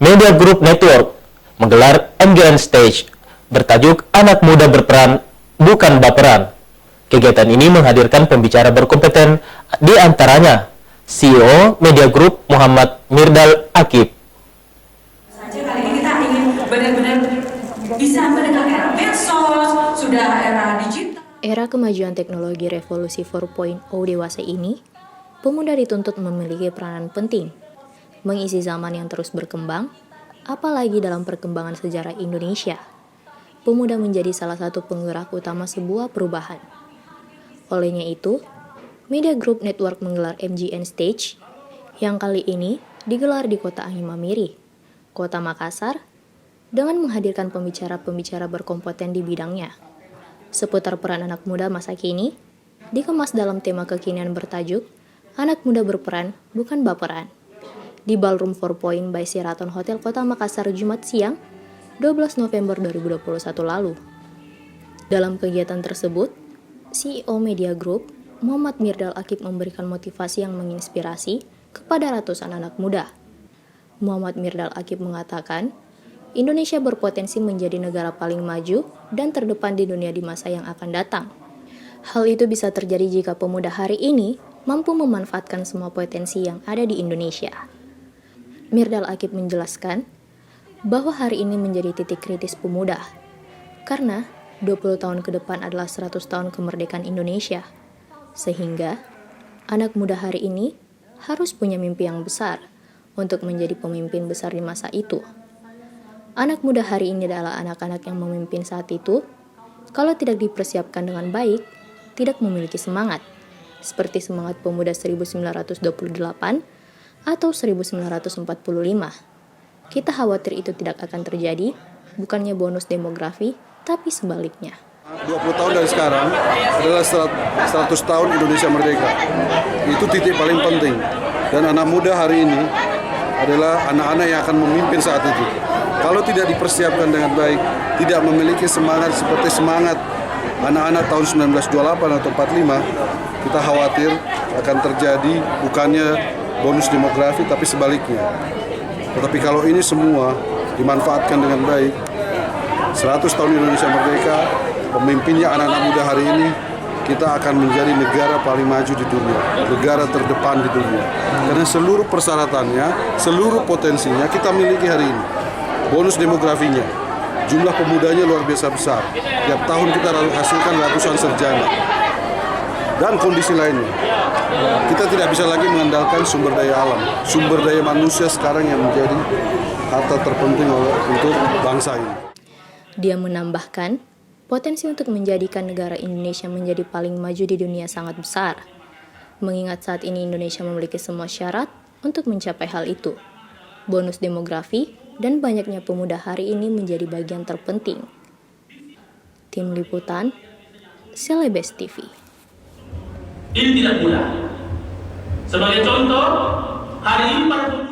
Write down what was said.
Media Group Network menggelar MGN Stage bertajuk Anak Muda Berperan Bukan Baperan. Kegiatan ini menghadirkan pembicara berkompeten, di antaranya CEO Media Group Muhammad Mirdal Akib. Saja kali ini kita ingin benar-benar bisa mendengar era medsos, sudah era digital. Era kemajuan teknologi revolusi 4.0 dewasa ini, pemuda dituntut memiliki peranan penting, mengisi zaman yang terus berkembang, apalagi dalam perkembangan sejarah Indonesia. Pemuda menjadi salah satu penggerak utama sebuah perubahan. Olehnya itu, Media Group Network menggelar MGN Stage, yang kali ini digelar di Kota Angin Mamiri, Kota Makassar, dengan menghadirkan pembicara-pembicara berkompeten di bidangnya. Seputar peran anak muda masa kini, dikemas dalam tema kekinian bertajuk Anak Muda Berperan Bukan Baperan, di Ballroom 4 by Sheraton Hotel Kota Makassar Jumat siang, 12 November 2021 lalu. Dalam kegiatan tersebut, CEO Media Group, Muhammad Mirdal Akib memberikan motivasi yang menginspirasi kepada ratusan anak muda. Muhammad Mirdal Akib mengatakan, Indonesia berpotensi menjadi negara paling maju dan terdepan di dunia di masa yang akan datang. Hal itu bisa terjadi jika pemuda hari ini mampu memanfaatkan semua potensi yang ada di Indonesia. Mirdal Akib menjelaskan bahwa hari ini menjadi titik kritis pemuda, karena 20 tahun ke depan adalah 100 tahun kemerdekaan Indonesia, sehingga anak muda hari ini harus punya mimpi yang besar untuk menjadi pemimpin besar di masa itu. Anak muda hari ini adalah anak-anak yang memimpin saat itu, kalau tidak dipersiapkan dengan baik, tidak memiliki semangat, seperti semangat pemuda 1928 atau 1945. Kita khawatir itu tidak akan terjadi, bukannya bonus demografi, tapi sebaliknya. 20 tahun dari sekarang adalah 100 tahun Indonesia merdeka. Itu titik paling penting. Dan anak muda hari ini adalah anak-anak yang akan memimpin saat itu. Kalau tidak dipersiapkan dengan baik, tidak memiliki semangat seperti semangat anak-anak tahun 1928 atau 45, kita khawatir akan terjadi bukannya bonus demografi, tapi sebaliknya. Tetapi kalau ini semua dimanfaatkan dengan baik, 100 tahun Indonesia merdeka, pemimpinnya anak-anak muda hari ini, kita akan menjadi negara paling maju di dunia, negara terdepan di dunia. Karena seluruh persyaratannya, seluruh potensinya kita miliki hari ini. Bonus demografinya, jumlah pemudanya luar biasa besar. Tiap tahun kita hasilkan ratusan sarjana. Dan kondisi lainnya, kita tidak bisa lagi mengandalkan sumber daya alam. Sumber daya manusia sekarang yang menjadi harta terpenting untuk bangsa ini. Dia menambahkan, potensi untuk menjadikan negara Indonesia menjadi paling maju di dunia sangat besar. Mengingat saat ini Indonesia memiliki semua syarat untuk mencapai hal itu. Bonus demografi dan banyaknya pemuda hari ini menjadi bagian terpenting. Tim Liputan, Celebes TV. Ini tidak mudah. Sebagai contoh, hari ini para pemuda